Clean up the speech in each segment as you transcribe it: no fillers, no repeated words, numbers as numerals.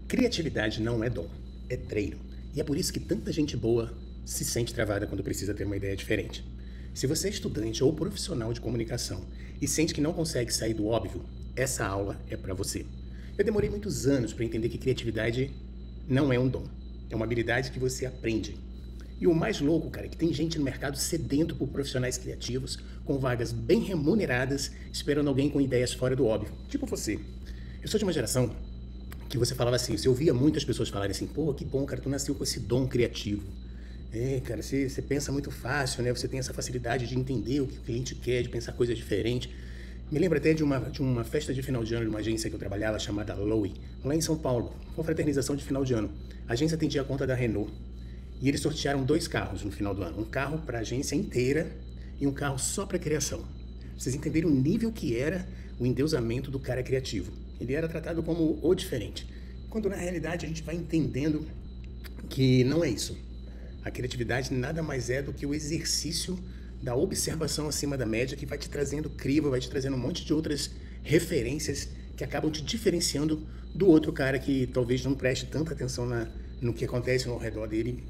Criatividade não é dom, é treino. E é por isso que tanta gente boa se sente travada quando precisa ter uma ideia diferente. Se você é estudante ou profissional de comunicação e sente que não consegue sair do óbvio, essa aula é para você. Eu demorei muitos anos para entender que criatividade não é um dom, é uma habilidade que você aprende. E o mais louco, cara, é que tem gente no mercado sedento por profissionais criativos, com vagas bem remuneradas, esperando alguém com ideias fora do óbvio, tipo você. Eu sou de uma geração que você falava assim, você ouvia muitas pessoas falarem assim, pô, que bom, cara, tu nasceu com esse dom criativo. É, cara, você pensa muito fácil, né? Você tem essa facilidade de entender o que o cliente quer, de pensar coisas diferentes. Me lembro até de uma festa de final de ano de uma agência que eu trabalhava, chamada Lowe, lá em São Paulo, uma fraternização de final de ano. A agência atendia a conta da Renault. E eles sortearam 2 carros no final do ano. Um carro para a agência inteira e um carro só para criação. Vocês entenderam o nível que era o endeusamento do cara criativo. Ele era tratado como o diferente. Quando na realidade a gente vai entendendo que não é isso. A criatividade nada mais é do que o exercício da observação acima da média que vai te trazendo crivo, vai te trazendo um monte de outras referências que acabam te diferenciando do outro cara que talvez não preste tanta atenção no que acontece ao redor dele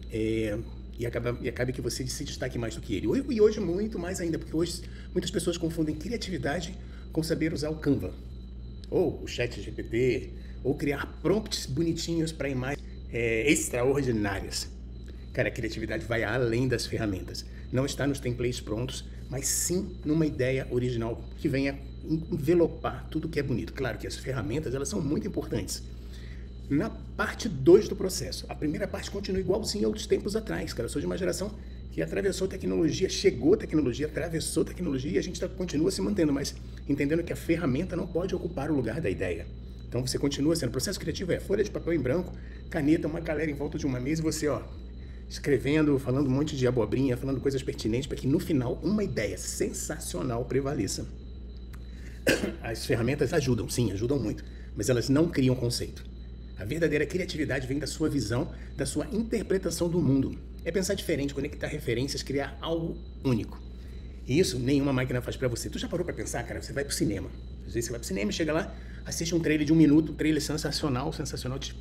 e acabe que você se destaque mais do que ele. E hoje muito mais ainda, porque hoje muitas pessoas confundem criatividade com saber usar o Canva, ou o ChatGPT, ou criar prompts bonitinhos para imagens extraordinárias. Cara, a criatividade vai além das ferramentas. Não está nos templates prontos, mas sim numa ideia original que venha envelopar tudo que é bonito. Claro que as ferramentas, elas são muito importantes. Na parte 2 do processo, a primeira parte continua igualzinho a outros tempos atrás, cara. Eu sou de uma geração que atravessou tecnologia, chegou tecnologia, atravessou tecnologia e a gente continua se mantendo, mas entendendo que a ferramenta não pode ocupar o lugar da ideia. Então você continua sendo, o processo criativo é folha de papel em branco, caneta, uma galera em volta de uma mesa e você, escrevendo, falando um monte de abobrinha, falando coisas pertinentes para que no final uma ideia sensacional prevaleça. As ferramentas ajudam, sim, ajudam muito, mas elas não criam conceito. A verdadeira criatividade vem da sua visão, da sua interpretação do mundo. É pensar diferente, conectar referências, criar algo único. E isso nenhuma máquina faz pra você. Tu já parou pra pensar, cara? Você vai pro cinema. Às vezes você vai pro cinema, chega lá, assiste um trailer de 1 minuto, um trailer sensacional,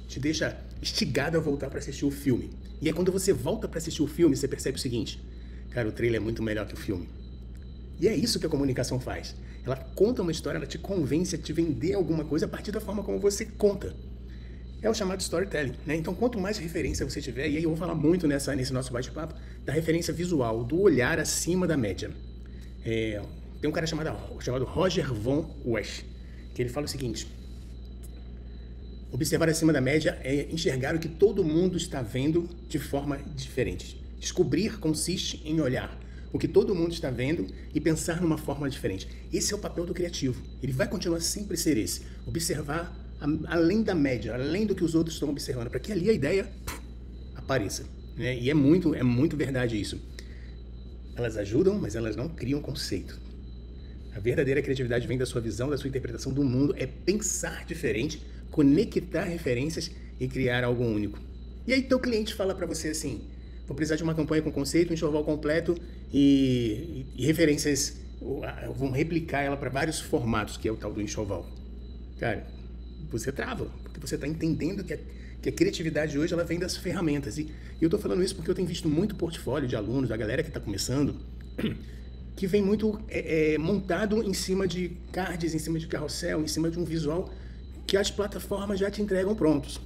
te deixa instigado a voltar pra assistir o filme. E é quando você volta pra assistir o filme, você percebe o seguinte, cara, o trailer é muito melhor que o filme. E é isso que a comunicação faz. Ela conta uma história, ela te convence a te vender alguma coisa a partir da forma como você conta. É o chamado storytelling, né? Então, quanto mais referência você tiver, e aí eu vou falar muito nesse nosso bate-papo, da referência visual, do olhar acima da média. Tem um cara chamado Roger Von Wesch, que ele fala o seguinte, observar acima da média é enxergar o que todo mundo está vendo de forma diferente. Descobrir consiste em olhar o que todo mundo está vendo e pensar numa forma diferente. Esse é o papel do criativo. Ele vai continuar sempre a ser esse. Observar além da média, além do que os outros estão observando, para que ali a ideia apareça. Né? E é muito verdade isso. Elas ajudam, mas elas não criam conceito. A verdadeira criatividade vem da sua visão, da sua interpretação do mundo, é pensar diferente, conectar referências e criar algo único. E aí teu cliente fala para você assim, vou precisar de uma campanha com conceito, um enxoval completo e referências, vamos replicar ela para vários formatos, que é o tal do enxoval. Cara, você trava, porque você está entendendo que a criatividade hoje ela vem das ferramentas. E eu estou falando isso porque eu tenho visto muito portfólio de alunos, da galera que está começando, que vem muito montado em cima de cards, em cima de carrossel, em cima de um visual que as plataformas já te entregam prontos,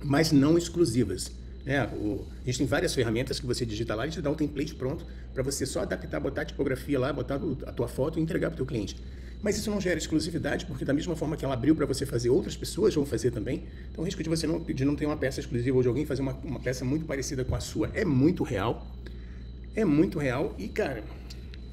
mas não exclusivas. A gente tem várias ferramentas que você digita lá e te dá um template pronto para você só adaptar, botar a tipografia lá, botar a tua foto e entregar para o teu cliente. Mas isso não gera exclusividade, porque da mesma forma que ela abriu para você fazer, outras pessoas vão fazer também. Então o risco de você não ter uma peça exclusiva ou de alguém fazer uma peça muito parecida com a sua é muito real. É muito real e, cara,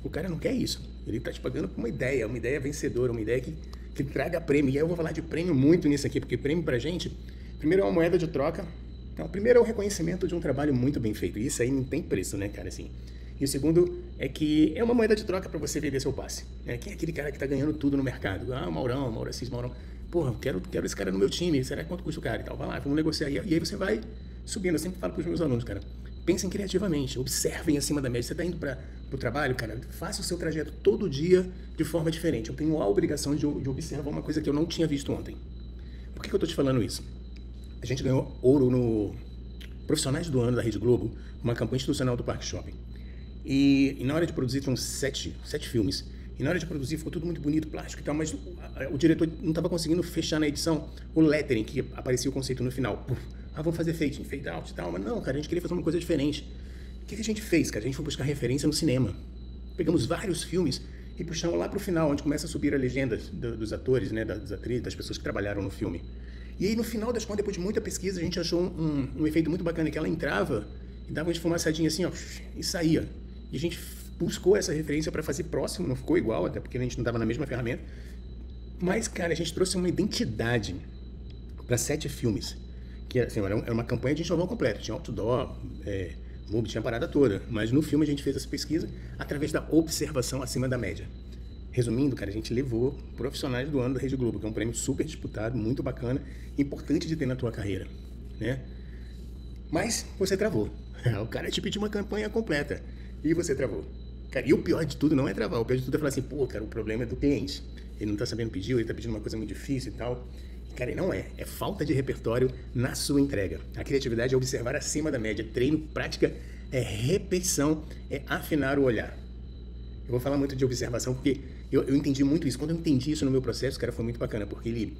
o cara não quer isso. Ele está te pagando por uma ideia vencedora, uma ideia que traga prêmio. E aí eu vou falar de prêmio muito nisso aqui, porque prêmio pra gente, primeiro é uma moeda de troca. Então, primeiro é o reconhecimento de um trabalho muito bem feito. E isso aí não tem preço, né, cara, assim. E o segundo é que é uma moeda de troca para você vender seu passe. Quem é aquele cara que está ganhando tudo no mercado? Maurão, Mauracis, Maurão. Porra, quero esse cara no meu time. Será quanto custa o cara e tal? Vai lá, vamos negociar. E aí você vai subindo. Eu sempre falo para os meus alunos, cara, pensem criativamente, observem acima da média. Você está indo para o trabalho, cara, faça o seu trajeto todo dia de forma diferente. Eu tenho a obrigação de observar uma coisa que eu não tinha visto ontem. Por que eu estou te falando isso? A gente ganhou ouro no Profissionais do Ano da Rede Globo, uma campanha institucional do Parque Shopping. E na hora de produzir, tinham sete filmes. E na hora de produzir, ficou tudo muito bonito, plástico e tal, mas o diretor não estava conseguindo fechar na edição o lettering, que aparecia o conceito no final. Vamos fazer fade out e tal. Mas não, cara, a gente queria fazer uma coisa diferente. O que a gente fez, cara? A gente foi buscar referência no cinema. Pegamos vários filmes e puxamos lá pro final, onde começa a subir a legenda dos atores, né, das atrizes, das pessoas que trabalharam no filme. E aí, no final das contas, depois de muita pesquisa, a gente achou um efeito muito bacana, que ela entrava e dava uma esfumaçadinha assim, ó, e saía. E a gente buscou essa referência para fazer próximo, não ficou igual, até porque a gente não estava na mesma ferramenta. Mas, cara, a gente trouxe uma identidade para 7 filmes. Que assim, era uma campanha de enxoval completo. Tinha outdoor, MUBI, tinha a parada toda. Mas no filme a gente fez essa pesquisa através da observação acima da média. Resumindo, cara, a gente levou Profissionais do Ano da Rede Globo, que é um prêmio super disputado, muito bacana, importante de ter na tua carreira, né? Mas você travou. O cara te pediu uma campanha completa e você travou. Cara, e o pior de tudo não é travar, o pior de tudo é falar assim, pô, cara, o problema é do cliente. Ele não tá sabendo pedir, ele tá pedindo uma coisa muito difícil e tal. Cara, não é. É falta de repertório na sua entrega. A criatividade é observar acima da média. Treino, prática, é repetição, é afinar o olhar. Eu vou falar muito de observação porque eu entendi muito isso. Quando eu entendi isso no meu processo, cara, foi muito bacana, porque ele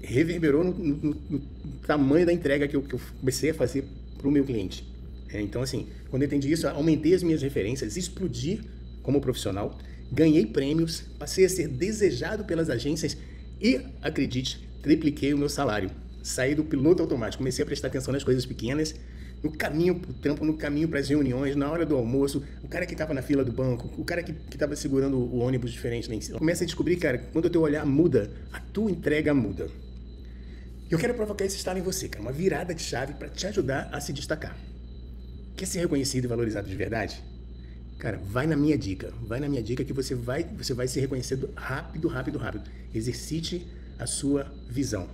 reverberou no tamanho da entrega que eu comecei a fazer para o meu cliente. Então, assim, quando eu entendi isso, aumentei as minhas referências, explodi como profissional, ganhei prêmios, passei a ser desejado pelas agências e, acredite, tripliquei o meu salário. Saí do piloto automático, comecei a prestar atenção nas coisas pequenas, no caminho para o trampo, no caminho para as reuniões, na hora do almoço, o cara que estava na fila do banco, o cara que estava segurando o ônibus diferente lá em cima. Começa a descobrir, cara, quando o teu olhar muda, a tua entrega muda. E eu quero provocar esse estalo em você, cara, uma virada de chave para te ajudar a se destacar. Quer ser reconhecido e valorizado de verdade? Cara, vai na minha dica que você vai ser reconhecido rápido. Exercite a sua visão.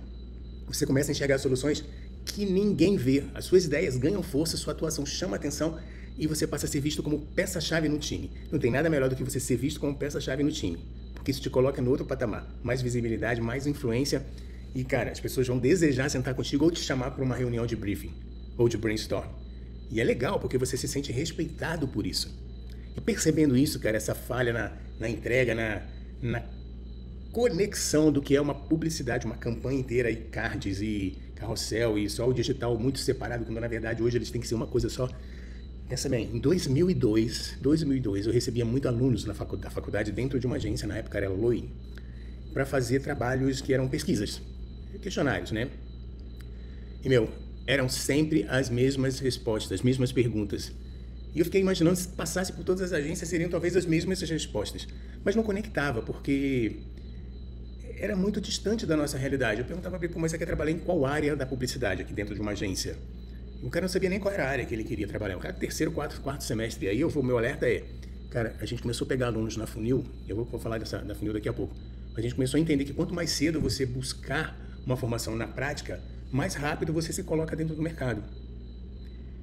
Você começa a enxergar soluções que ninguém vê. As suas ideias ganham força, sua atuação chama atenção e você passa a ser visto como peça-chave no time. Não tem nada melhor do que você ser visto como peça-chave no time, porque isso te coloca no outro patamar. Mais visibilidade, mais influência e, cara, as pessoas vão desejar sentar contigo ou te chamar para uma reunião de briefing ou de brainstorm. E é legal, porque você se sente respeitado por isso. E percebendo isso, cara, essa falha na entrega, na conexão do que é uma publicidade, uma campanha inteira, e cards e carrossel e só o digital muito separado, quando na verdade hoje eles têm que ser uma coisa só. Pensa bem, em 2002 eu recebia muitos alunos da faculdade dentro de uma agência, na época era LOI, para fazer trabalhos que eram pesquisas, questionários, né? E, eram sempre as mesmas respostas, as mesmas perguntas. E eu fiquei imaginando, se passasse por todas as agências, seriam talvez as mesmas respostas. Mas não conectava, porque era muito distante da nossa realidade. Eu perguntava para ele, mas você quer trabalhar em qual área da publicidade aqui dentro de uma agência? E o cara não sabia nem qual era a área que ele queria trabalhar. O cara terceiro, quarto semestre. E aí o meu alerta é, cara, a gente começou a pegar alunos na funil, eu vou falar da funil daqui a pouco, a gente começou a entender que quanto mais cedo você buscar uma formação na prática, mais rápido você se coloca dentro do mercado.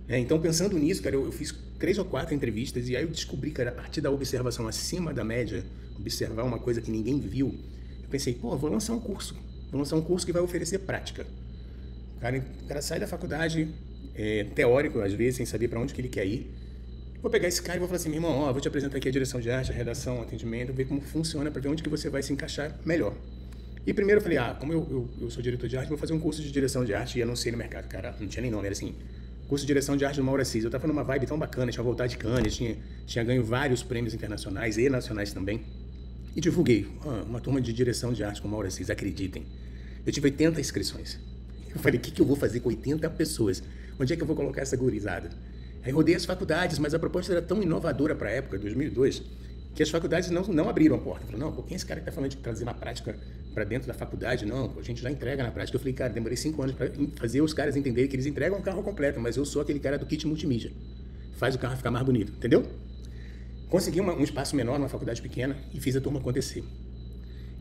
Então, pensando nisso, cara, eu fiz 3 ou 4 entrevistas e aí eu descobri, cara, a partir da observação acima da média, observar uma coisa que ninguém viu, eu pensei, pô, vou lançar um curso que vai oferecer prática. O cara sai da faculdade, teórico, às vezes, sem saber para onde que ele quer ir. Vou pegar esse cara e vou falar assim, meu irmão, vou te apresentar aqui a direção de arte, a redação, atendimento, ver como funciona, para ver onde que você vai se encaixar melhor. E primeiro eu falei, como eu sou diretor de arte, vou fazer um curso de direção de arte e anunciei no mercado. Cara, não tinha nem nome, era assim, curso de direção de arte do Mauro Assis. Eu tava numa vibe tão bacana, tinha voltado de Cannes, tinha ganho vários prêmios internacionais e nacionais também. E divulguei uma turma de direção de arte com o Mauro Assis, acreditem. Eu tive 80 inscrições. Eu falei, o que eu vou fazer com 80 pessoas? Onde é que eu vou colocar essa gurizada? Aí rodei as faculdades, mas a proposta era tão inovadora para a época, 2002, que as faculdades não abriram a porta. Falaram, não, quem é esse cara que está falando de trazer uma prática para dentro da faculdade? Não, a gente já entrega na prática. Eu falei, cara, demorei 5 anos para fazer os caras entenderem que eles entregam um carro completo, mas eu sou aquele cara do kit multimídia. Faz o carro ficar mais bonito, entendeu? Consegui um espaço menor numa faculdade pequena e fiz a turma acontecer.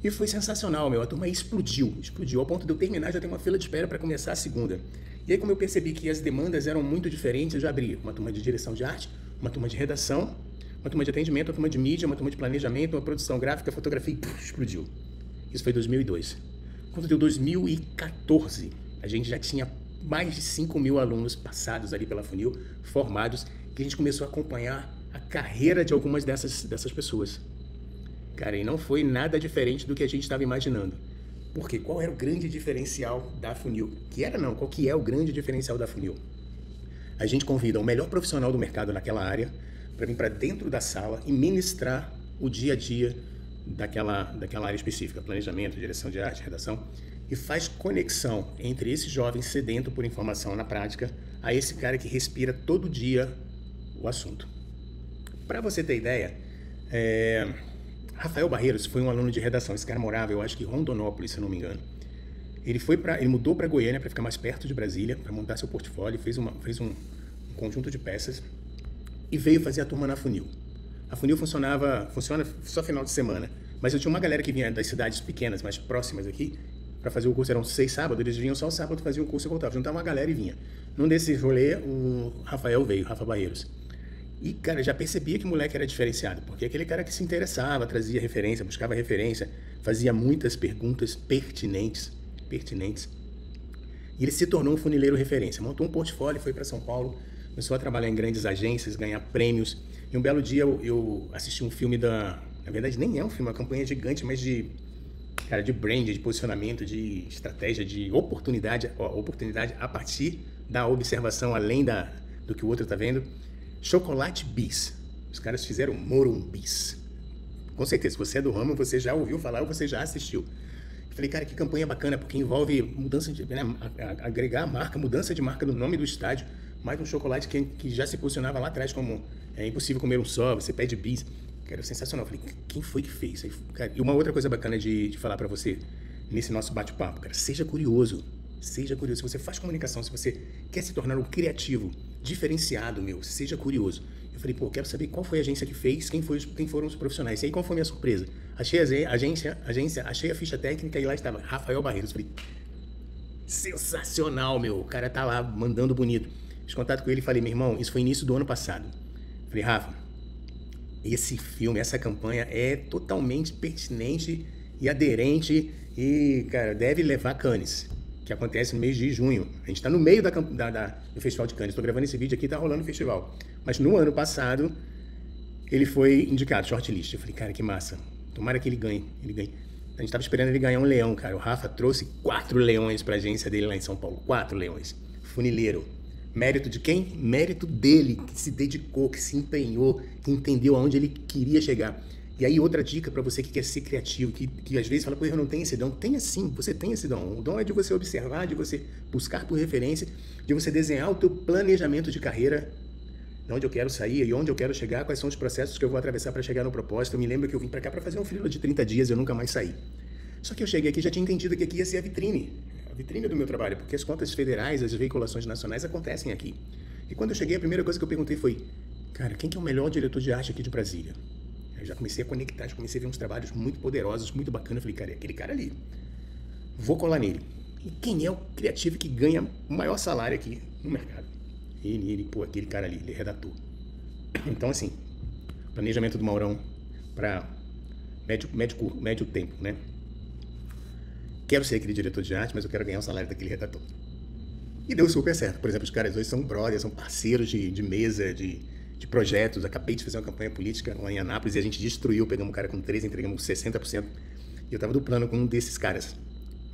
E foi sensacional, a turma explodiu ao ponto de eu terminar, já ter uma fila de espera para começar a segunda. E aí, como eu percebi que as demandas eram muito diferentes, eu já abri uma turma de direção de arte, uma turma de redação, uma turma de atendimento, uma turma de mídia, uma turma de planejamento, uma produção gráfica, fotografia, e explodiu. Isso foi 2002. Quando deu 2014, a gente já tinha mais de 5.000 alunos passados ali pela Funil, formados, que a gente começou a acompanhar a carreira de algumas dessas pessoas. Cara, e não foi nada diferente do que a gente estava imaginando. Porque qual era o grande diferencial da Funil? Qual que é o grande diferencial da Funil? A gente convida o melhor profissional do mercado naquela área para vir para dentro da sala e ministrar o dia a dia daquela área específica, planejamento, direção de arte, redação, e faz conexão entre esse jovem sedento por informação na prática a esse cara que respira todo dia o assunto. Para você ter ideia, Rafael Barreiros foi um aluno de redação. Esse cara morava, eu acho que em Rondonópolis, se eu não me engano. Ele mudou para Goiânia para ficar mais perto de Brasília, para montar seu portfólio, fez um conjunto de peças e veio fazer a turma na Funil. A Funil funciona só final de semana, mas eu tinha uma galera que vinha das cidades pequenas, mais próximas aqui, para fazer o curso. Eram 6 sábados, eles vinham só o sábado, faziam o curso e voltavam. Juntava uma galera e vinha. Num desses rolê, o Rafael veio, Rafa Barreiros. E, cara, já percebia que o moleque era diferenciado, porque aquele cara que se interessava, trazia referência, buscava referência, fazia muitas perguntas pertinentes. E ele se tornou um funileiro referência. Montou um portfólio, foi para São Paulo, começou a trabalhar em grandes agências, ganhar prêmios. E um belo dia eu assisti um filme na verdade, nem é um filme, é uma campanha gigante, mas de brand, de posicionamento, de estratégia, de oportunidade a partir da observação, além do que o outro está vendo. Chocolate Bis. Os caras fizeram Morumbis. Com certeza, se você é do ramo, você já ouviu falar ou você já assistiu. Eu falei, cara, que campanha bacana, porque envolve mudança de, agregar a marca, mudança de marca do nome do estádio, mais um chocolate que já se posicionava lá atrás como é impossível comer um só, você pede bis. Cara, sensacional. Eu falei, quem foi que fez? Aí, cara, e uma outra coisa bacana de falar pra você, nesse nosso bate-papo, cara, seja curioso. Seja curioso. Se você faz comunicação, se você quer se tornar um criativo, diferenciado, seja curioso. Eu falei, quero saber qual foi a agência que fez, quem foram os profissionais. E aí, qual foi a minha surpresa? Achei a agência, achei a ficha técnica e lá estava Rafael Barreiros. Eu falei, sensacional, o cara tá lá, mandando bonito. Fiz contato com ele e falei, meu irmão, isso foi início do ano passado. Eu falei, Rafa, esse filme, essa campanha é totalmente pertinente e aderente e, cara, deve levar Cannes, que acontece no mês de junho. A gente está no meio do Festival de Cannes. Estou gravando esse vídeo aqui, está rolando o festival. Mas no ano passado, ele foi indicado, shortlist. Eu falei, cara, que massa. Tomara que ele ganhe. A gente estava esperando ele ganhar um leão, cara. O Rafa trouxe 4 leões para a agência dele lá em São Paulo. 4 leões. Funileiro. Mérito de quem? Mérito dele, que se dedicou, que se empenhou, que entendeu aonde ele queria chegar. E aí, outra dica para você que quer ser criativo, que às vezes fala, eu não tenho esse dom. Tenha sim, você tem esse dom. O dom é de você observar, de você buscar por referência, de você desenhar o teu planejamento de carreira, de onde eu quero sair e onde eu quero chegar, quais são os processos que eu vou atravessar para chegar no propósito. Eu me lembro que eu vim para cá para fazer um freela de 30 dias e eu nunca mais saí. Só que eu cheguei aqui e já tinha entendido que aqui ia ser a vitrine do meu trabalho, porque as contas federais, as veiculações nacionais acontecem aqui. E quando eu cheguei, a primeira coisa que eu perguntei foi, cara, quem que é o melhor diretor de arte aqui de Brasília? Eu já comecei a conectar, já comecei a ver uns trabalhos muito poderosos, muito bacanas. Eu falei, cara, é aquele cara ali. Vou colar nele. E quem é o criativo que ganha o maior salário aqui no mercado? Aquele cara ali, ele é redator. Então, assim, planejamento do Maurão para médio tempo, né? Quero ser aquele diretor de arte, mas eu quero ganhar o salário daquele redator. E deu super certo. Por exemplo, os caras hoje são brothers, são parceiros de mesa, de projetos. Acabei de fazer uma campanha política lá em Anápolis e a gente destruiu. Pegamos um cara com 13, entregamos 60%. E eu tava duplando com um desses caras,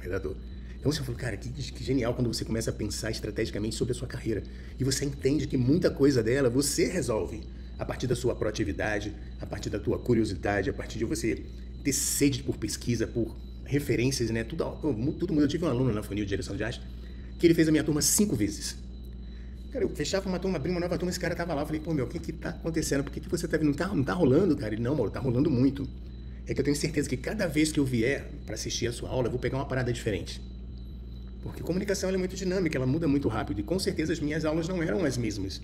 redator. Então você falou, cara, que genial quando você começa a pensar estrategicamente sobre a sua carreira. E você entende que muita coisa dela você resolve a partir da sua proatividade, a partir da tua curiosidade, a partir de você ter sede por pesquisa, por referências, né? Tudo muda. Eu tive um aluno na Funil de direção de arte que ele fez a minha turma 5 vezes. Cara, eu fechava uma turma, abria uma nova turma, esse cara tava lá. Eu falei, o que tá acontecendo? Por que você tá vendo? Não tá rolando, cara? Ele, não, Mauro, tá rolando muito. É que eu tenho certeza que cada vez que eu vier para assistir a sua aula, eu vou pegar uma parada diferente. Porque comunicação ela é muito dinâmica, ela muda muito rápido. E com certeza as minhas aulas não eram as mesmas.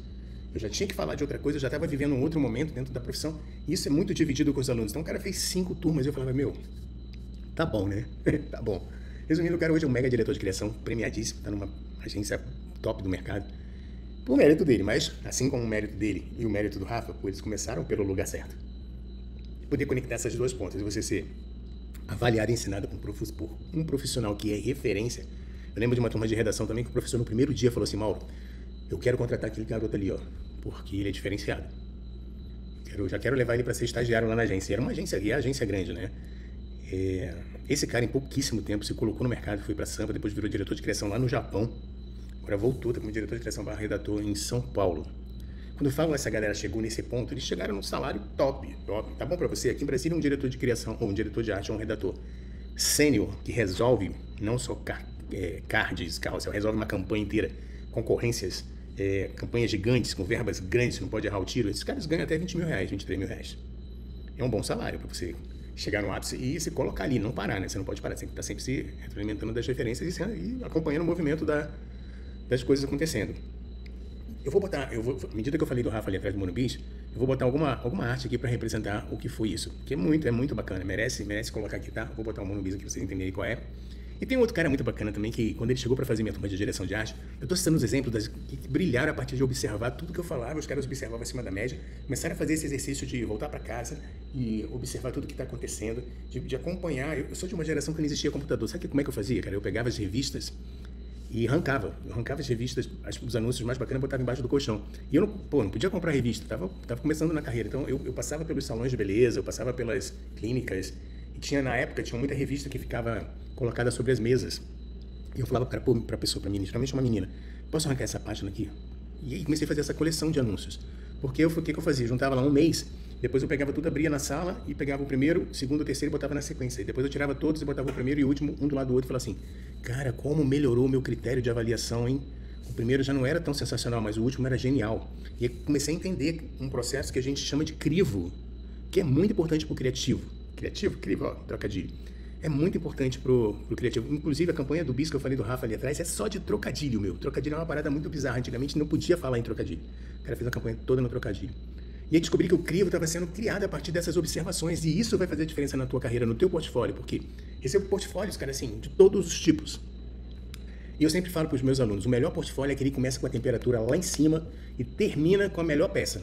Eu já tinha que falar de outra coisa, eu já estava vivendo um outro momento dentro da profissão. E isso é muito dividido com os alunos. Então o cara fez 5 turmas e eu falava, tá bom, né? Tá bom. Resumindo, o cara hoje é um mega diretor de criação, premiadíssimo, tá numa agência top do mercado. Por mérito dele, mas assim como o mérito dele e o mérito do Rafa, eles começaram pelo lugar certo. Poder conectar essas duas pontas e você ser avaliado e ensinado por um profissional que é referência, Eu lembro de uma turma de redação também que o professor no primeiro dia falou assim, Mauro, eu quero contratar aquele garoto ali, ó, porque ele é diferenciado. Já quero levar ele para ser estagiário lá na agência. Era uma agência, e a agência grande, né? Esse cara, em pouquíssimo tempo, se colocou no mercado, foi para Sampa, depois virou diretor de criação lá no Japão. Agora voltou, tá como diretor de criação / redator em São Paulo. Quando eu falo essa galera chegou nesse ponto, eles chegaram num salário top. Tá bom para você? Aqui em Brasília, um diretor de criação, ou um diretor de arte, ou um redator sênior, que resolve não só cards, carrossel, resolve uma campanha inteira, concorrências, campanhas gigantes, com verbas grandes, você não pode errar o tiro. Esses caras ganham até 20 mil reais, 23 mil reais. É um bom salário para você chegar no ápice e se colocar ali, não parar, né? Você não pode parar, você tem que estar sempre se retroalimentando das referências e acompanhando o movimento das coisas acontecendo. À medida que eu falei do Rafa ali atrás do Monubiz, eu vou botar alguma arte aqui para representar o que foi isso. Que é muito bacana, merece colocar aqui, tá? Vou botar um Monubiz aqui para vocês entenderem qual é. E tem outro cara muito bacana também, que quando ele chegou para fazer minha turma de direção de arte, eu tô citando os exemplos que brilharam a partir de observar tudo que eu falava, os caras observavam acima da média, começaram a fazer esse exercício de voltar para casa e observar tudo que está acontecendo, de acompanhar. Eu sou de uma geração que não existia computador. Sabe como é que eu fazia, cara? Eu pegava as revistas e arrancava as revistas, os anúncios mais bacanas, botava embaixo do colchão. E eu não podia comprar revista, tava começando na carreira. Então eu passava pelos salões de beleza, eu passava pelas clínicas, e na época tinha muita revista que ficava colocada sobre as mesas. E eu falava pra pessoa, pra menina, geralmente uma menina, posso arrancar essa página aqui? E aí comecei a fazer essa coleção de anúncios. Porque o que eu fazia? Eu juntava lá um mês, depois eu pegava tudo, abria na sala e pegava o primeiro, o segundo, o terceiro e botava na sequência. E depois eu tirava todos e botava o primeiro e o último, um do lado do outro, e falava assim, cara, como melhorou o meu critério de avaliação, hein? O primeiro já não era tão sensacional, mas o último era genial. E aí comecei a entender um processo que a gente chama de crivo, que é muito importante para o criativo. Crivo, ó, trocadilho. É muito importante pro criativo. Inclusive, a campanha do Bis que eu falei do Rafa ali atrás é só de trocadilho, meu. Trocadilho é uma parada muito bizarra. Antigamente não podia falar em trocadilho. O cara fez a campanha toda no trocadilho. E aí descobri que o crivo estava sendo criado a partir dessas observações. E isso vai fazer diferença na tua carreira, no teu portfólio. Porque esse é o portfólio, cara, assim, de todos os tipos. E eu sempre falo para os meus alunos, o melhor portfólio é aquele que começa com a temperatura lá em cima e termina com a melhor peça.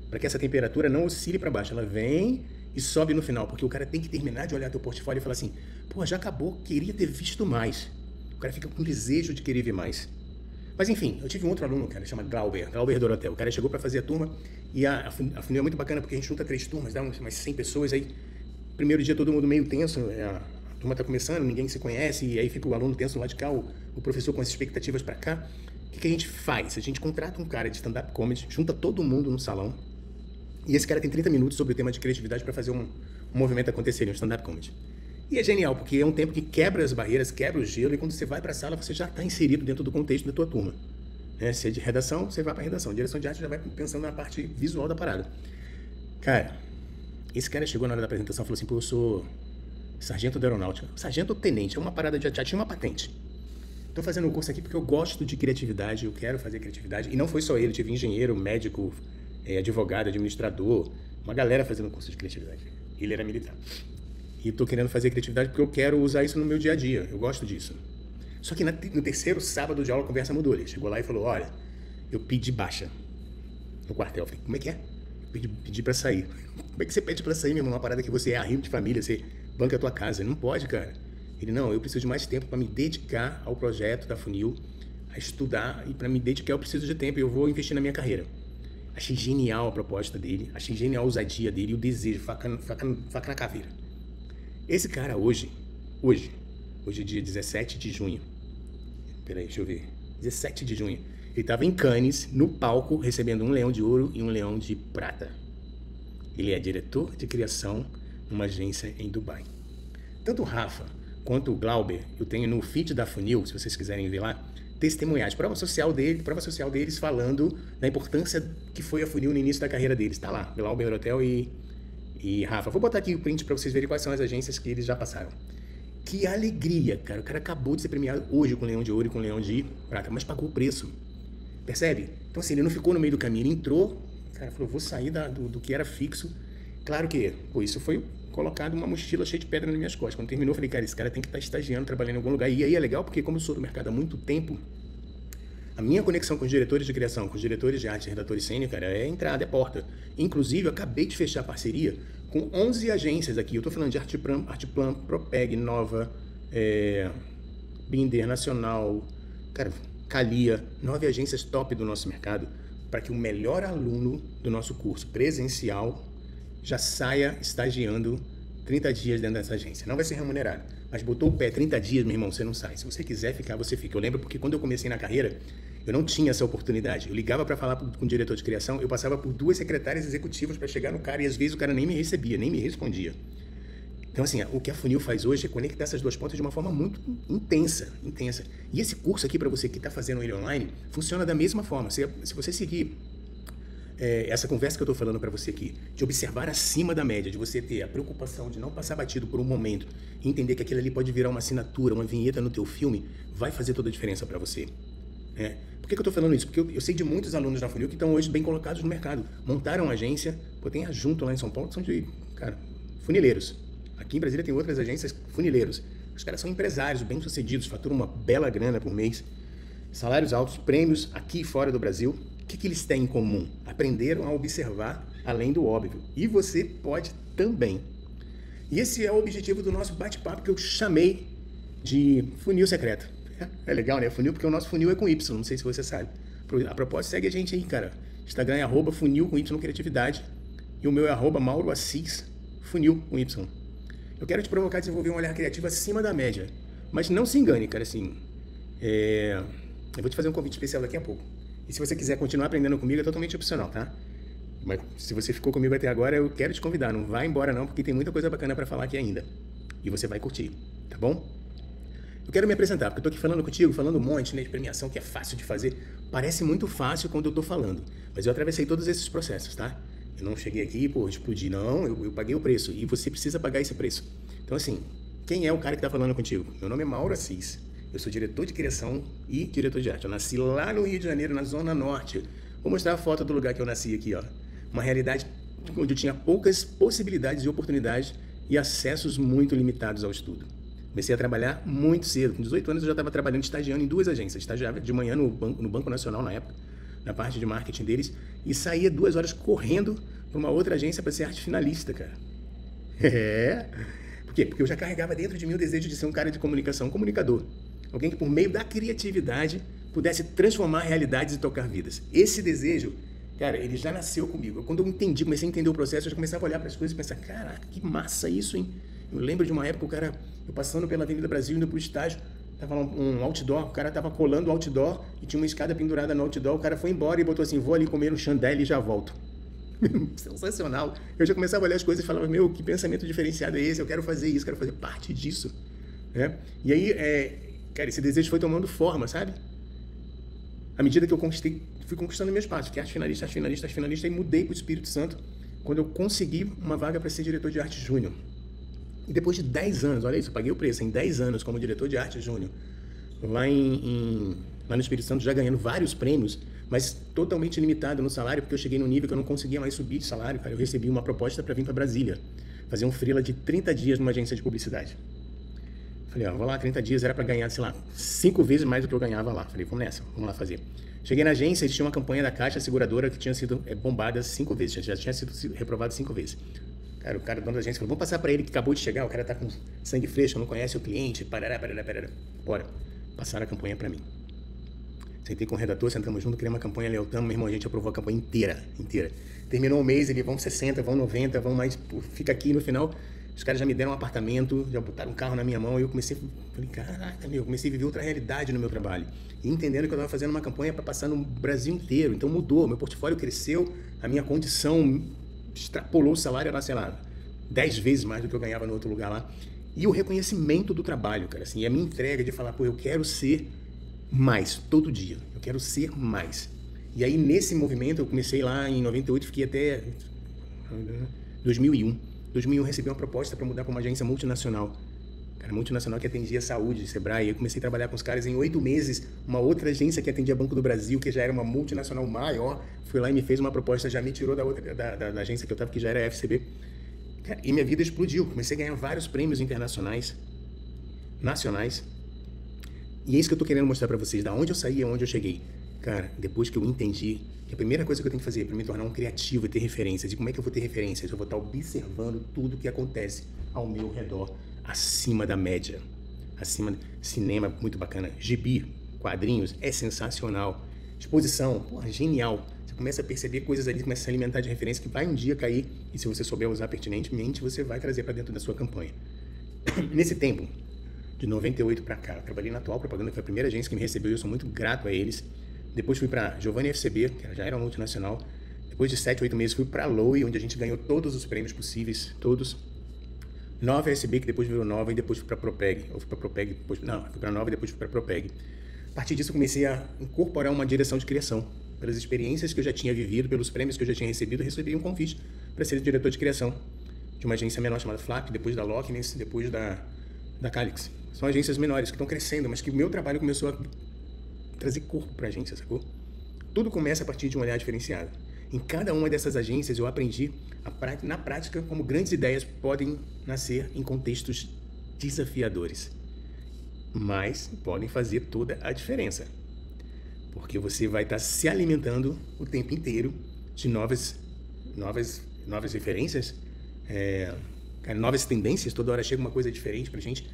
Para que essa temperatura não oscile para baixo. Ela vem e sobe no final, porque o cara tem que terminar de olhar teu portfólio e falar assim, pô, já acabou, queria ter visto mais. O cara fica com desejo de querer ver mais. Mas enfim, eu tive um outro aluno, cara, chama Glauber Dorotel. O cara chegou para fazer a turma e a funil é muito bacana, porque a gente junta 3 turmas, dá umas 100 pessoas, aí primeiro dia todo mundo meio tenso, a turma tá começando, ninguém se conhece, e aí fica o aluno tenso lá de cá, o professor com as expectativas para cá. O que a gente faz? A gente contrata um cara de stand-up comedy, junta todo mundo no salão, e esse cara tem 30 minutos sobre o tema de criatividade para fazer um movimento acontecer, um stand-up comedy. E é genial, porque é um tempo que quebra as barreiras, quebra o gelo, e quando você vai para a sala, você já está inserido dentro do contexto da tua turma. Se é de redação, você vai para redação. Direção de arte já vai pensando na parte visual da parada. Cara, esse cara chegou na hora da apresentação e falou assim, pô, eu sou sargento da aeronáutica. Sargento ou tenente, é uma parada já tinha uma patente. Estou fazendo o curso aqui porque eu gosto de criatividade, eu quero fazer criatividade. E não foi só ele, tive engenheiro, médico, advogado, administrador, uma galera fazendo curso de criatividade. Ele era militar. E estou querendo fazer criatividade porque eu quero usar isso no meu dia a dia, eu gosto disso. Só que no 3º sábado de aula a conversa mudou. Ele chegou lá e falou, olha, eu pedi baixa no quartel. Eu falei, como é que é? Eu pedi para sair. Como é que você pede para sair, meu irmão? Uma parada que você é arrimo de família, você banca a tua casa. Não pode, cara. Ele, não, eu preciso de mais tempo para me dedicar ao projeto da Funil, a estudar, e para me dedicar eu preciso de tempo e eu vou investir na minha carreira. Achei genial a proposta dele, achei genial a ousadia dele e o desejo, faca na caveira. Esse cara hoje é dia 17 de junho. Peraí, deixa eu ver. 17 de junho. Ele estava em Cannes, no palco, recebendo um leão de ouro e um leão de prata. Ele é diretor de criação numa agência em Dubai. Tanto o Rafa quanto o Glauber, eu tenho no feed da Funil, se vocês quiserem ver lá, testemunhais, prova social deles falando da importância que foi a Funil no início da carreira deles. Está lá, Glauber Dorotel e Rafa. Vou botar aqui o print para vocês verem quais são as agências que eles já passaram. Que alegria, cara. O cara acabou de ser premiado hoje com leão de ouro e com leão de prata, mas pagou o preço. Percebe? Então assim, ele não ficou no meio do caminho, ele entrou, cara, falou, vou sair do que era fixo. Claro que, isso foi colocado uma mochila cheia de pedra nas minhas costas. Quando terminou, eu falei, cara, esse cara tem que estar estagiando, trabalhando em algum lugar. E aí é legal porque, como eu sou do mercado há muito tempo, a minha conexão com os diretores de criação, com os diretores de arte, redatores sênior, cara, é entrada, é porta. Inclusive, eu acabei de fechar parceria com 11 agências aqui. Eu tô falando de Arteplan, Propeg, Nova, Binder, Nacional, cara, Calia, 9 agências top do nosso mercado, para que o melhor aluno do nosso curso presencial já saia estagiando 30 dias dentro dessa agência. Não vai ser remunerado, mas botou o pé 30 dias, meu irmão, você não sai. Se você quiser ficar, você fica. Eu lembro porque quando eu comecei na carreira, eu não tinha essa oportunidade. Eu ligava para falar com o diretor de criação, eu passava por 2 secretárias executivas para chegar no cara e às vezes o cara nem me recebia, nem me respondia. Então, assim, o que a Funil faz hoje é conectar essas 2 pontas de uma forma muito intensa. E esse curso aqui, para você que está fazendo ele online, funciona da mesma forma. Se você seguir essa conversa que eu estou falando para você aqui, de observar acima da média, de você ter a preocupação de não passar batido por um momento, e entender que aquilo ali pode virar uma assinatura, uma vinheta no teu filme, vai fazer toda a diferença para você. Por que eu estou falando isso? Porque eu sei de muitos alunos da Funil que estão hoje bem colocados no mercado. Montaram agência, tem a Junto lá em São Paulo, que são de, cara, funileiros. Aqui em Brasília tem outras agências funileiros. Os caras são empresários, bem-sucedidos, faturam uma bela grana por mês, salários altos, prêmios aqui e fora do Brasil. O que eles têm em comum? Aprenderam a observar além do óbvio. E você pode também. E esse é o objetivo do nosso bate-papo que eu chamei de Funil Secreto. É legal, né? Funil, porque o nosso funil é com Y, não sei se você sabe. A propósito, segue a gente aí, cara. Instagram é @funil com Y criatividade. E o meu é Mauro Assis, funil com Y. Eu quero te provocar a desenvolver um olhar criativo acima da média. Mas não se engane, cara, assim. Eu vou te fazer um convite especial daqui a pouco. E se você quiser continuar aprendendo comigo, é totalmente opcional, tá? Mas se você ficou comigo até agora, eu quero te convidar. Não vai embora não, porque tem muita coisa bacana pra falar aqui ainda. E você vai curtir, tá bom? Eu quero me apresentar, porque eu tô aqui falando contigo, falando um monte, né, de premiação que é fácil de fazer. Parece muito fácil quando eu tô falando. Mas eu atravessei todos esses processos, tá? Eu não cheguei aqui e, explodi. Não, eu paguei o preço. E você precisa pagar esse preço. Então, assim, quem é o cara que tá falando contigo? Meu nome é Mauro Assis. Eu sou diretor de criação e diretor de arte. Eu nasci lá no Rio de Janeiro, na Zona Norte. Vou mostrar a foto do lugar que eu nasci aqui, ó. Uma realidade onde eu tinha poucas possibilidades e oportunidades e acessos muito limitados ao estudo. Comecei a trabalhar muito cedo. Com 18 anos eu já estava trabalhando, estagiando em 2 agências. Estagiava de manhã no Banco Nacional, na época, na parte de marketing deles, e saía 2 horas correndo para uma outra agência para ser arte finalista, cara. Por quê? Porque eu já carregava dentro de mim o desejo de ser um cara de comunicação, um comunicador. Alguém que, por meio da criatividade, pudesse transformar realidades e tocar vidas. Esse desejo, cara, ele já nasceu comigo. Quando eu entendi, comecei a entender o processo, eu já começava a olhar para as coisas e pensar, caraca, que massa isso, hein? Eu lembro de uma época, eu passando pela Avenida Brasil, indo para o estágio, tava um outdoor, o cara tava colando o outdoor e tinha uma escada pendurada no outdoor, o cara foi embora e botou assim, vou ali comer um chandelle e já volto. Sensacional. Eu já começava a olhar as coisas e falava, meu, que pensamento diferenciado é esse? Eu quero fazer isso, quero fazer parte disso. Né? E aí, cara, esse desejo foi tomando forma, sabe? À medida que eu fui conquistando meu espaço, que é arte finalista, e mudei para o Espírito Santo quando eu consegui uma vaga para ser diretor de arte júnior. E depois de 10 anos, olha isso, eu paguei o preço, em 10 anos como diretor de arte júnior, lá no Espírito Santo, já ganhando vários prêmios, mas totalmente limitado no salário, porque eu cheguei num nível que eu não conseguia mais subir de salário, cara. Eu recebi uma proposta para vir para Brasília, fazer um freela de 30 dias numa agência de publicidade. Falei, vou lá, 30 dias, era para ganhar, sei lá, 5 vezes mais do que eu ganhava lá. Falei, vamos nessa, vamos lá fazer. Cheguei na agência, eles tinham uma campanha da Caixa Seguradora que tinha sido bombada 5 vezes, já tinha sido reprovado 5 vezes. Cara, o dono da agência falou, vamos passar para ele que acabou de chegar, o cara tá com sangue fresco, não conhece o cliente, parará. Bora, passaram a campanha para mim. Sentei com o redator, sentamos junto, criamos uma campanha, leotamos, meu irmão, a gente aprovou a campanha inteira. Terminou o mês, eles vão 60, vão 90, vão mais, fica aqui no final. Os caras já me deram um apartamento, já botaram um carro na minha mão e eu falei, caraca, comecei a viver outra realidade no meu trabalho. E entendendo que eu estava fazendo uma campanha para passar no Brasil inteiro. Então mudou, meu portfólio cresceu, a minha condição extrapolou o salário, era, sei lá, 10 vezes mais do que eu ganhava no outro lugar lá. E o reconhecimento do trabalho, cara, assim, a minha entrega de falar, eu quero ser mais, todo dia. Eu quero ser mais. E aí, nesse movimento, eu comecei lá em 98, fiquei até 2001. 2001 recebi uma proposta para mudar para uma agência multinacional. Cara, multinacional que atendia saúde, Sebrae. Eu comecei a trabalhar com os caras em 8 meses. Uma outra agência que atendia Banco do Brasil, que já era uma multinacional maior, foi lá e me fez uma proposta, já me tirou da agência que eu estava, que já era a FCB. Cara, e minha vida explodiu. Comecei a ganhar vários prêmios internacionais, nacionais. E é isso que eu estou querendo mostrar para vocês, da onde eu saí e aonde eu cheguei. Cara, depois que eu entendi que a primeira coisa que eu tenho que fazer para me tornar um criativo é ter referências. E como é que eu vou ter referências? Eu vou estar observando tudo que acontece ao meu redor, acima da média. acima, cinema muito bacana, gibi, quadrinhos, é sensacional. Exposição, porra, genial. Você começa a perceber coisas ali, começa a se alimentar de referência que vai um dia cair e se você souber usar pertinentemente, você vai trazer para dentro da sua campanha. Nesse tempo, de 98 para cá, eu trabalhei na Atual Propaganda, que foi a primeira agência que me recebeu e eu sou muito grato a eles. Depois fui para Giovanni FCB, que já era uma multinacional. Depois de 7, 8 meses fui para a Loe, onde a gente ganhou todos os prêmios possíveis, todos. Nova SB, que depois virou Nova, e depois fui para a Propeg. Ou fui para a Propeg, depois... Não, fui para a Nova e depois fui para a Propeg. A partir disso eu comecei a incorporar uma direção de criação. Pelas experiências que eu já tinha vivido, pelos prêmios que eu já tinha recebido, eu recebi um convite para ser diretor de criação de uma agência menor chamada Flap, depois da Lockness, depois da Calix. São agências menores que estão crescendo, mas que o meu trabalho começou a trazer corpo para a agência, sacou? Tudo começa a partir de um olhar diferenciado. Em cada uma dessas agências eu aprendi na prática como grandes ideias podem nascer em contextos desafiadores, mas podem fazer toda a diferença, porque você vai estar se alimentando o tempo inteiro de novas referências, novas tendências. Toda hora chega uma coisa diferente pra gente.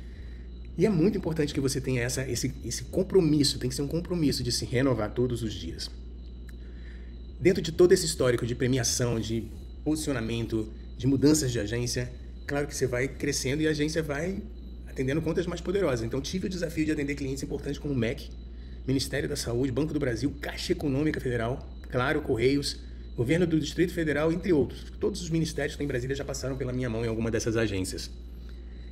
E é muito importante que você tenha esse compromisso, tem que ser um compromisso de se renovar todos os dias. Dentro de todo esse histórico de premiação, de posicionamento, de mudanças de agência, claro que você vai crescendo e a agência vai atendendo contas mais poderosas. Então, tive o desafio de atender clientes importantes como o MEC, Ministério da Saúde, Banco do Brasil, Caixa Econômica Federal, Claro, Correios, Governo do Distrito Federal, entre outros. Todos os ministérios que estão em Brasília já passaram pela minha mão em alguma dessas agências.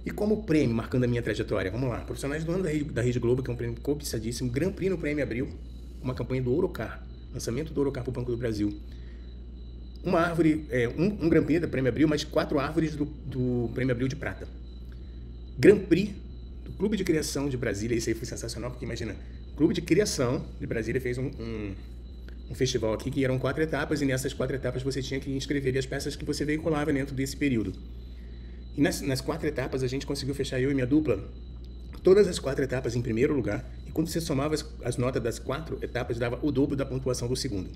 E como prêmio, marcando a minha trajetória, vamos lá. Profissionais do ano da Rede Globo, que é um prêmio cobiçadíssimo, Grand Prix no Prêmio Abril, uma campanha do Orocar, lançamento do Orocar para o Banco do Brasil. Uma árvore, um Grand Prix do Prêmio Abril, mas 4 árvores do Prêmio Abril de Prata. Grand Prix do Clube de Criação de Brasília, isso aí foi sensacional, porque imagina, o Clube de Criação de Brasília fez um festival aqui que eram 4 etapas, e nessas 4 etapas você tinha que inscrever as peças que você veiculava dentro desse período. E nas 4 etapas a gente conseguiu fechar, eu e minha dupla, todas as 4 etapas em primeiro lugar, e quando você somava as notas das 4 etapas, dava o dobro da pontuação do segundo.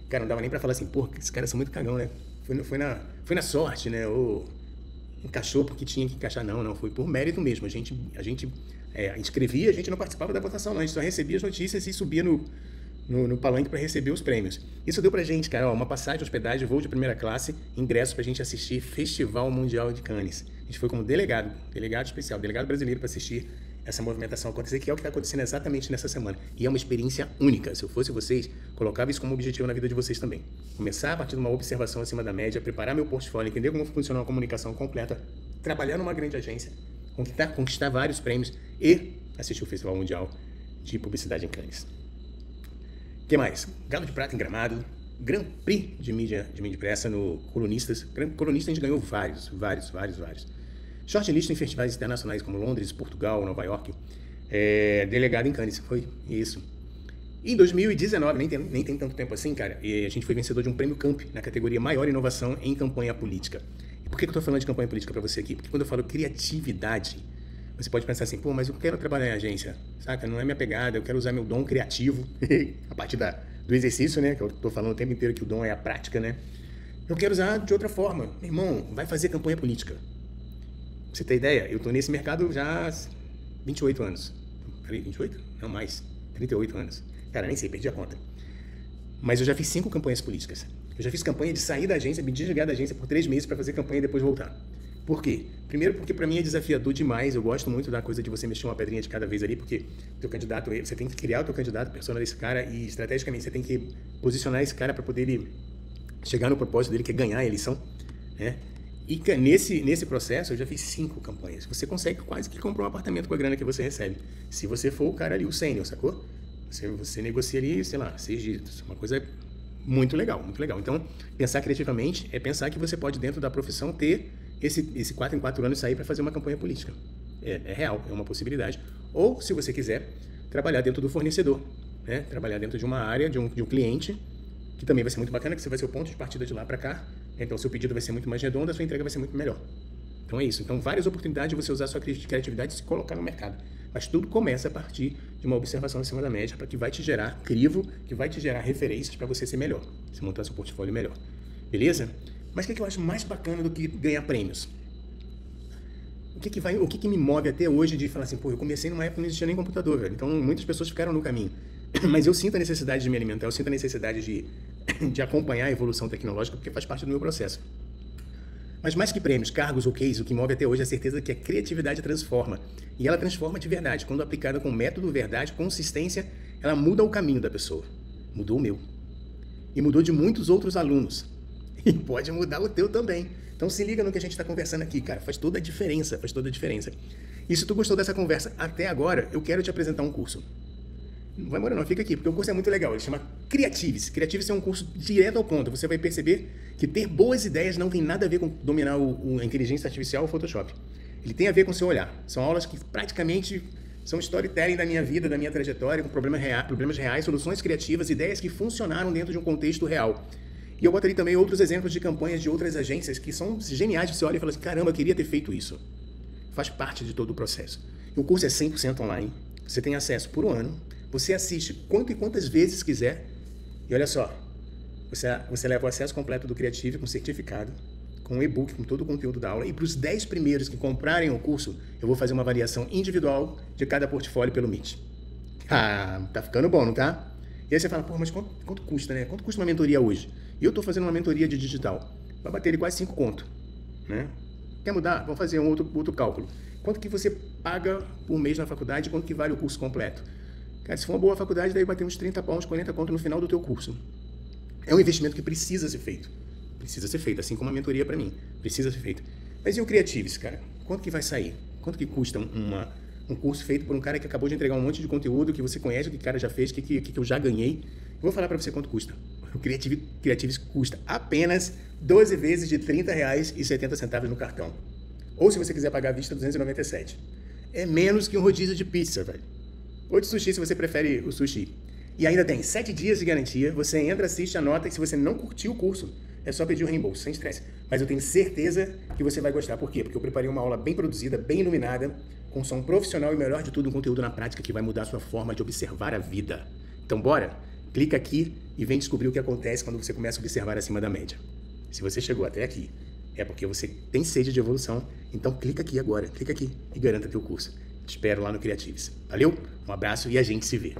Cara, não dava nem pra falar assim, pô, esses caras são muito cagão, né? Foi na sorte, né? Ou encaixou porque tinha que encaixar. Não, foi por mérito mesmo. A gente inscrevia, a gente não participava da votação, não. A gente só recebia as notícias e subia no palanque para receber os prêmios. Isso deu pra gente, cara, uma passagem, hospedagem, voo de primeira classe, ingressos pra gente assistir Festival Mundial de Cannes. A gente foi como delegado especial, delegado brasileiro para assistir essa movimentação acontecer, que é o que está acontecendo exatamente nessa semana. E é uma experiência única. Se eu fosse vocês, colocava isso como objetivo na vida de vocês também. Começar a partir de uma observação acima da média, preparar meu portfólio, entender como funciona uma comunicação completa, trabalhar numa grande agência, conquistar vários prêmios e assistir o Festival Mundial de Publicidade em Cannes. O que mais? Galo de Prata em Gramado, Grand Prix de mídia impressa no Colunistas. Colunistas a gente ganhou vários. Shortlist em festivais internacionais como Londres, Portugal, Nova York. Delegado em Cannes, foi isso. E em 2019, nem tem tanto tempo assim, cara, a gente foi vencedor de um prêmio Camp na categoria Maior Inovação em Campanha Política. E por que eu tô falando de campanha política para você aqui? Porque quando eu falo criatividade, você pode pensar assim, pô, mas eu quero trabalhar em agência, saca? Não é minha pegada, eu quero usar meu dom criativo, a partir do exercício, né? Que eu tô falando o tempo inteiro que o dom é a prática, né? Eu quero usar de outra forma. Meu irmão, vai fazer campanha política. Pra você ter ideia, eu tô nesse mercado já há 28 anos. 28? Não, mais. 38 anos. Cara, nem sei, perdi a conta. Mas eu já fiz 5 campanhas políticas. Eu já fiz campanha de sair da agência, me desligar da agência por 3 meses para fazer campanha e depois voltar. Por quê? Primeiro porque para mim é desafiador demais, eu gosto muito da coisa de você mexer uma pedrinha de cada vez ali, porque o teu candidato, você tem que criar o teu candidato, persona desse cara, e estrategicamente você tem que posicionar esse cara para poder ele chegar no propósito dele, que é ganhar a eleição, né? E nesse processo eu já fiz 5 campanhas. Você consegue quase que comprar um apartamento com a grana que você recebe. Se você for o cara ali, o sênior, sacou? Você negocia ali, sei lá, 6 dígitos. Uma coisa muito legal, muito legal. Então, pensar criativamente é pensar que você pode, dentro da profissão, ter esse 4 em 4 anos sair para fazer uma campanha política. É real, é uma possibilidade. Ou, se você quiser, trabalhar dentro do fornecedor, né? Trabalhar dentro de uma área, de um cliente, que também vai ser muito bacana, que você vai ser o ponto de partida de lá para cá. Então, seu pedido vai ser muito mais redondo, a sua entrega vai ser muito melhor. Então, é isso. Então, várias oportunidades de você usar a sua criatividade e se colocar no mercado. Mas tudo começa a partir de uma observação acima da média, para que vai te gerar crivo, que vai te gerar referências para você ser melhor, você montar seu portfólio melhor. Beleza? Mas o que eu acho mais bacana do que ganhar prêmios? o que me move até hoje de falar assim, pô, eu comecei numa época que não existia nem computador, velho. Então muitas pessoas ficaram no caminho. Mas eu sinto a necessidade de me alimentar, eu sinto a necessidade de acompanhar a evolução tecnológica, porque faz parte do meu processo. Mas mais que prêmios, cargos ou case, o que move até hoje é a certeza que a criatividade transforma. E ela transforma de verdade. Quando aplicada com método, verdade, consistência, ela muda o caminho da pessoa. Mudou o meu. E mudou de muitos outros alunos. E pode mudar o teu também. Então se liga no que a gente está conversando aqui, cara. Faz toda a diferença, faz toda a diferença. E se tu gostou dessa conversa até agora, eu quero te apresentar um curso. Não vai embora não, fica aqui, porque o curso é muito legal. Ele chama Creatives. Creatives é um curso direto ao ponto. Você vai perceber que ter boas ideias não tem nada a ver com dominar a inteligência artificial ou o Photoshop. Ele tem a ver com o seu olhar. São aulas que praticamente são storytelling da minha vida, da minha trajetória, com problemas reais, soluções criativas, ideias que funcionaram dentro de um contexto real. E eu boto ali também outros exemplos de campanhas de outras agências que são geniais. Você olha e fala assim, caramba, eu queria ter feito isso. Faz parte de todo o processo. E o curso é 100% online. Você tem acesso por um ano. Você assiste quanto e quantas vezes quiser. E olha só, você leva o acesso completo do Creative com certificado, com e-book, com todo o conteúdo da aula. E para os 10 primeiros que comprarem o curso, eu vou fazer uma avaliação individual de cada portfólio pelo Meet. Ah, tá ficando bom, não tá? E aí você fala, pô, mas quanto custa, né? Quanto custa uma mentoria hoje? E eu tô fazendo uma mentoria de digital. Vai bater ele quase 5 conto, né? Quer mudar? Vamos fazer um outro cálculo. Quanto que você paga por mês na faculdade e quanto que vale o curso completo? Cara, se for uma boa faculdade, daí vai ter uns 30 pounds, 40 conto no final do teu curso. É um investimento que precisa ser feito. Precisa ser feito, assim como a mentoria para mim. Precisa ser feito. Mas e o Creatives, cara? Quanto que vai sair? Quanto que custa um curso feito por um cara que acabou de entregar um monte de conteúdo, que você conhece, o que o cara já fez, o que eu já ganhei? Eu vou falar para você quanto custa. O Creatives custa apenas 12 vezes de R$ 30,70 no cartão. Ou se você quiser pagar à vista, R$ 297. É menos que um rodízio de pizza, velho. Ou de sushi, se você prefere o sushi. E ainda tem 7 dias de garantia. Você entra, assiste, anota. E se você não curtiu o curso, é só pedir o reembolso, sem estresse. Mas eu tenho certeza que você vai gostar. Por quê? Porque eu preparei uma aula bem produzida, bem iluminada, com som profissional e, melhor de tudo, um conteúdo na prática que vai mudar a sua forma de observar a vida. Então, bora? Clica aqui e vem descobrir o que acontece quando você começa a observar acima da média. Se você chegou até aqui, é porque você tem sede de evolução. Então, clica aqui agora. Clica aqui e garanta teu curso. Te espero lá no Creatives. Valeu? Um abraço e a gente se vê.